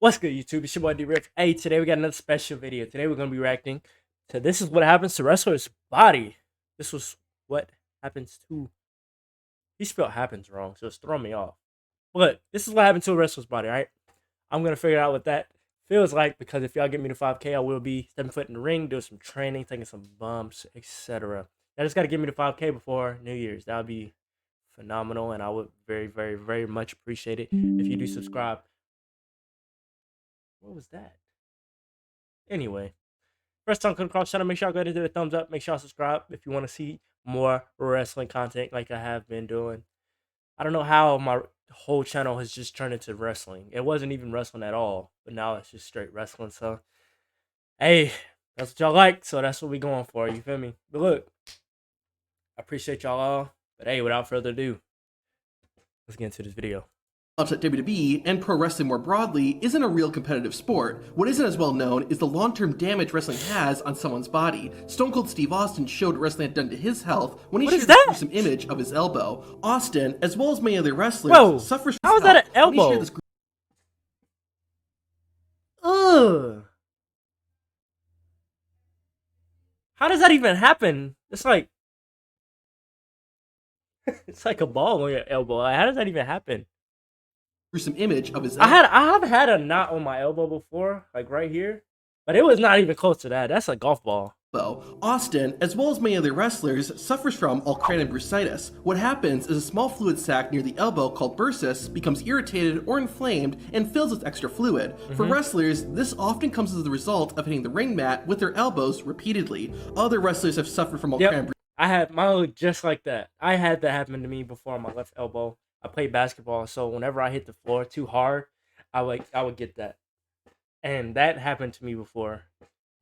What's good, YouTube? It's your boy D-Riff. Hey, today we got another special video. Today we're going to be reacting to This Is What Happens to Wrestler's Body. This was what happens to... He spelled happens wrong, so it's throwing me off. But this is what happened to a wrestler's body, right? I'm going to figure out what that feels like, because if y'all get me to 5K, I will be stepping foot in the ring, doing some training, taking some bumps, etc. I just got to get me to 5K before New Year's. That would be phenomenal, and I would very, very, very much appreciate it if you do subscribe. What was that? Anyway, first time coming across the channel, make sure y'all go ahead and do a thumbs up. Make sure y'all subscribe if you want to see more wrestling content like I have been doing. I don't know how my whole channel has just turned into wrestling. It wasn't even wrestling at all, but now it's just straight wrestling. So, hey, that's what y'all like, so that's what we going for. You feel me? But look, I appreciate y'all all. But hey, without further ado, let's get into this video. At WWE and pro wrestling more broadly isn't a real competitive sport. What isn't as well known is the long-term damage wrestling has on someone's body. Stone Cold Steve Austin showed what wrestling had done to his health when he shared a gruesome image of his elbow. Austin, as well as many other wrestlers, suffers from how is that an elbow? Ugh. How does that even happen? It's like it's like a ball on your elbow. How does that even happen? Gruesome image of his elbow. I have had a knot on my elbow before, like right here, but it was not even close to that. That's a golf ball. Austin, as well as many other wrestlers, suffers from olecranon bursitis. What happens is a small fluid sac near the elbow called bursis becomes irritated or inflamed and fills with extra fluid. For wrestlers, this often comes as the result of hitting the ring mat with their elbows repeatedly. Other wrestlers have suffered from olecranon bursitis. I had mine just like that. I had that happen to me before on my left elbow. I played basketball, so whenever I hit the floor too hard, I would get that. And that happened to me before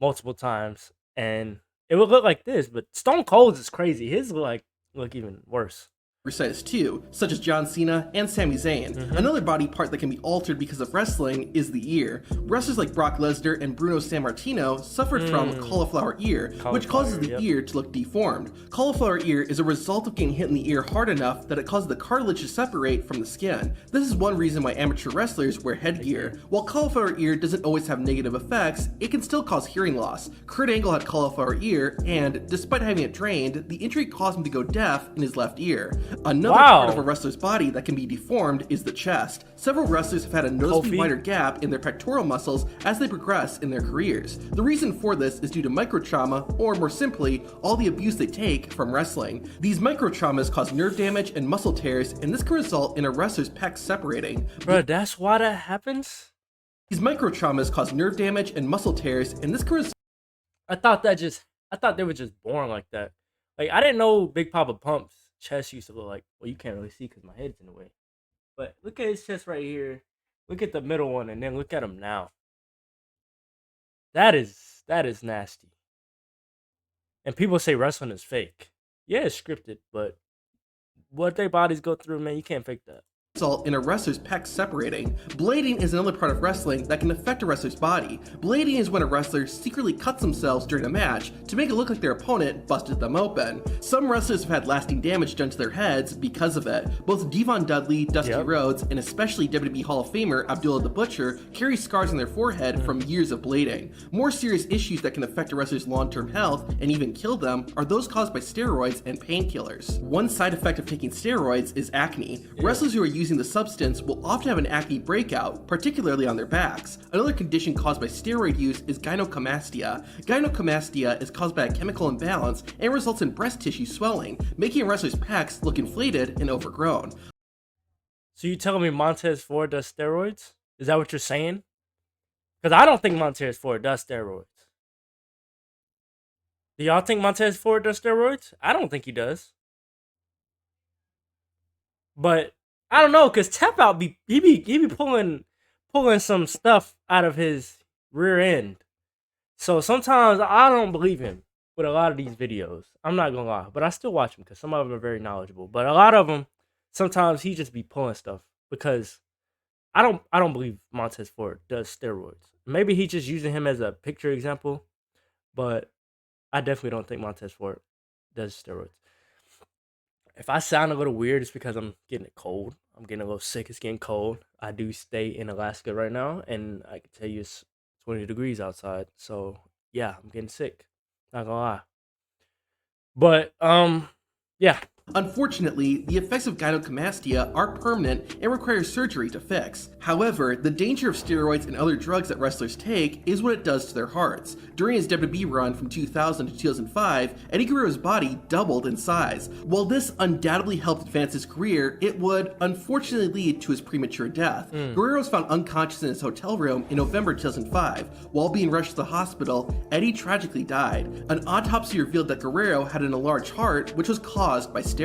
multiple times. And it would look like this, but Stone Cold's is crazy. His look even worse. Bursitis too, such as John Cena and Sami Zayn. Another body part that can be altered because of wrestling is the ear. Wrestlers like Brock Lesnar and Bruno Sammartino suffered from cauliflower ear, which causes the ear to look deformed. Cauliflower ear is a result of getting hit in the ear hard enough that it causes the cartilage to separate from the skin. This is one reason why amateur wrestlers wear headgear. While cauliflower ear doesn't always have negative effects, it can still cause hearing loss. Kurt Angle had cauliflower ear, and despite having it drained, the injury caused him to go deaf in his left ear. Another part of a wrestler's body that can be deformed is the chest. Several wrestlers have had a noticeably wider gap in their pectoral muscles as they progress in their careers. The reason for this is due to microtrauma, or more simply, all the abuse they take from wrestling. These microtraumas cause nerve damage and muscle tears, and this can result in a wrestler's pecs separating. Bro, that's why that happens? These microtraumas cause nerve damage and muscle tears, and this can result... I thought they were just born like that. Like, I didn't know Big Papa Pump's chest used to look like, well, you can't really see because my head's in the way, but look at his chest right here, look at the middle one, and then look at him now. That is nasty. And people say wrestling is fake. Yeah, it's scripted, but what their bodies go through, man, you can't fake that. Result in a wrestler's pecs separating. Blading is another part of wrestling that can affect a wrestler's body. Blading is when a wrestler secretly cuts themselves during a match to make it look like their opponent busted them open. Some wrestlers have had lasting damage done to their heads because of it. Both Devon Dudley, Dusty Rhodes, and especially WWE Hall of Famer Abdullah the Butcher carry scars on their forehead from years of blading. More serious issues that can affect a wrestler's long-term health and even kill them are those caused by steroids and painkillers. One side effect of taking steroids is acne. Wrestlers who are using the substance will often have an acne breakout, particularly on their backs. Another condition caused by steroid use is gynecomastia. Gynecomastia is caused by a chemical imbalance and results in breast tissue swelling, making a wrestler's pecs look inflated and overgrown. So you telling me Montez Ford does steroids? Is that what you're saying? Because I don't think Montez Ford does steroids. Do y'all think Montez Ford does steroids? I don't think he does. But I don't know, cause Tap Out he be pulling some stuff out of his rear end. So sometimes I don't believe him with a lot of these videos. I'm not gonna lie, but I still watch him because some of them are very knowledgeable. But a lot of them, sometimes he just be pulling stuff because I don't believe Montez Ford does steroids. Maybe he's just using him as a picture example, but I definitely don't think Montez Ford does steroids. If I sound a little weird, it's because I'm getting a cold. I'm getting a little sick. It's getting cold. I do stay in Alaska right now, and I can tell you it's 20 degrees outside. So yeah, I'm getting sick. Not gonna lie. But yeah. Unfortunately, the effects of gynecomastia are permanent and require surgery to fix. However, the danger of steroids and other drugs that wrestlers take is what it does to their hearts. During his WWE run from 2000 to 2005, Eddie Guerrero's body doubled in size. While this undoubtedly helped advance his career, it would unfortunately lead to his premature death. Guerrero was found unconscious in his hotel room in November 2005. While being rushed to the hospital, Eddie tragically died. An autopsy revealed that Guerrero had an enlarged heart, which was caused by steroids.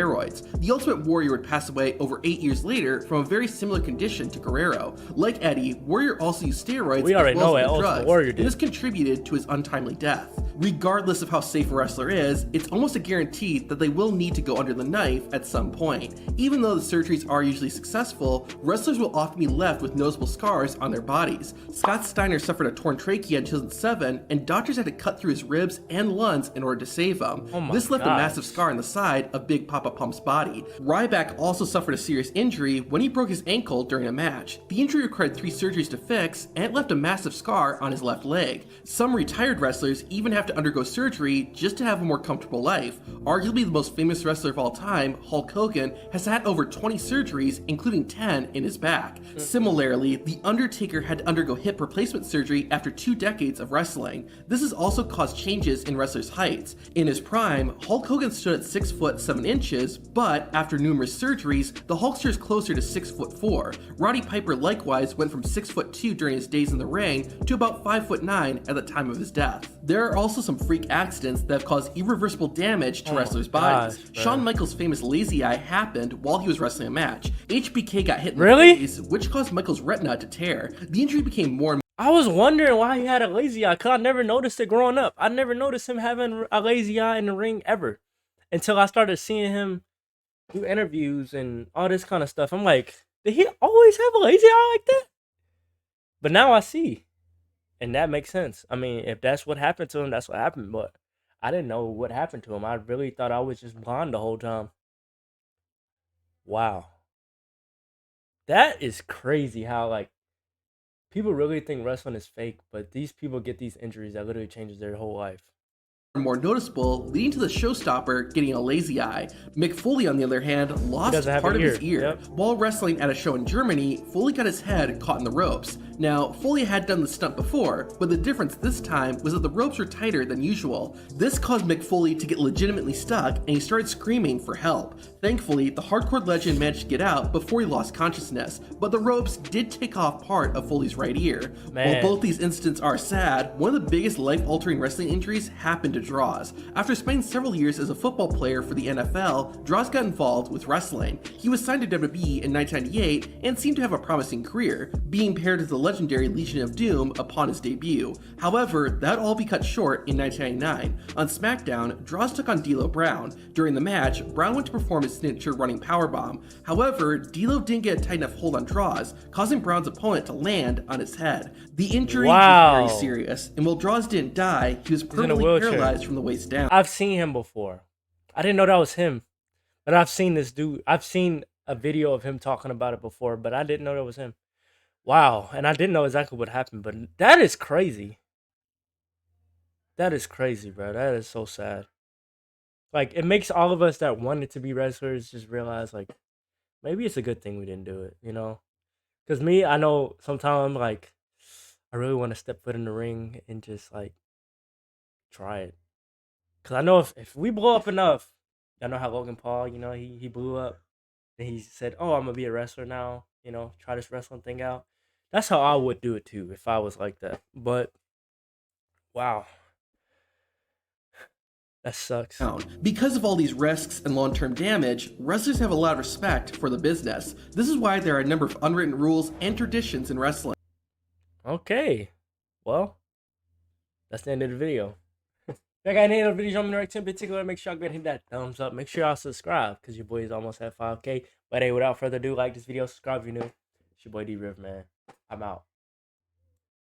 The Ultimate Warrior would pass away over 8 years later from a very similar condition to Guerrero. Like Eddie, Warrior also used steroids We already as well know as it. other Ultimate drugs, Warrior and did. this contributed to his untimely death. Regardless of how safe a wrestler is, it's almost a guarantee that they will need to go under the knife at some point. Even though the surgeries are usually successful, wrestlers will often be left with noticeable scars on their bodies. Scott Steiner suffered a torn trachea in 2007, and doctors had to cut through his ribs and lungs in order to save him. Oh my This left a gosh. massive scar on the side of Big Papa Pump's body. Ryback also suffered a serious injury when he broke his ankle during a match. The injury required 3 surgeries to fix, and it left a massive scar on his left leg. Some retired wrestlers even have to undergo surgery just to have a more comfortable life. Arguably the most famous wrestler of all time, Hulk Hogan, has had over 20 surgeries, including 10 in his back. Similarly, The Undertaker had to undergo hip replacement surgery after 2 decades of wrestling. This has also caused changes in wrestlers' heights. In his prime, Hulk Hogan stood at 6 foot 7 inches, but after numerous surgeries, the Hulkster is closer to 6 foot 4. Roddy Piper likewise went from 6 foot 2 during his days in the ring to about 5 foot 9 at the time of his death. There are also some freak accidents that have caused irreversible damage to wrestlers' bodies. gosh, bro. Shawn Michaels' famous lazy eye happened while he was wrestling a match. HBK got hit in Really? the face, which caused Michaels' retina to tear. The injury became more and I was wondering why he had a lazy eye, cause I never noticed it growing up. I never noticed him having a lazy eye in the ring ever, until I started seeing him do interviews and all this kind of stuff. I'm like, did he always have a lazy eye like that? But now I see, and that makes sense. I mean, if that's what happened to him, that's what happened. But I didn't know what happened to him. I really thought I was just blind the whole time. Wow, that is crazy. How like people really think wrestling is fake, but these people get these injuries that literally changes their whole life. more noticeable, leading to the showstopper getting a lazy eye. Mick Foley, on the other hand, lost doesn't have part an of his ear. ear. Yep. While wrestling at a show in Germany, Foley got his head caught in the ropes. Now, Foley had done the stunt before, but the difference this time was that the ropes were tighter than usual. This caused Mick Foley to get legitimately stuck, and he started screaming for help. Thankfully, the hardcore legend managed to get out before he lost consciousness, but the ropes did take off part of Foley's right ear. Man. While both these incidents are sad, one of the biggest life-altering wrestling injuries happened to Droz. After spending several years as a football player for the NFL, Droz got involved with wrestling. He was signed to WWE in 1998 and seemed to have a promising career, being paired with the legendary Legion of Doom upon his debut. However, that all be cut short in 1999. On SmackDown, Droz took on D'Lo Brown. During the match, Brown went to perform his signature running powerbomb. However, D'Lo didn't get a tight enough hold on Droz, causing Brown's opponent to land on his head. The injury Wow. was very serious, and while Droz didn't die, he was in a permanently wheelchair. paralyzed from the waist down. I've seen him before. I didn't know that was him, but I've seen this dude. I've seen a video of him talking about it before, but I didn't know that was him. Wow, and I didn't know exactly what happened, but that is crazy. That is crazy, bro. That is so sad. Like, it makes all of us that wanted to be wrestlers just realize, like, maybe it's a good thing we didn't do it, you know? Because me, I know sometimes I'm like, I really want to step foot in the ring and just, like, try it. Because I know if we blow up enough, I know how Logan Paul, you know, he blew up. And he said, oh, I'm going to be a wrestler now, you know, try this wrestling thing out. That's how I would do it, too, if I was like that. But, wow. That sucks. Because of all these risks and long-term damage, wrestlers have a lot of respect for the business. This is why there are a number of unwritten rules and traditions in wrestling. Okay. Well, that's the end of the video. If I got any other videos on me in particular, make sure y'all go ahead and hit that thumbs up. Make sure y'all subscribe, because your boy is almost at 5K. But hey, without further ado, like this video, subscribe if you're new. It's your boy D-Riv, man. I'm out.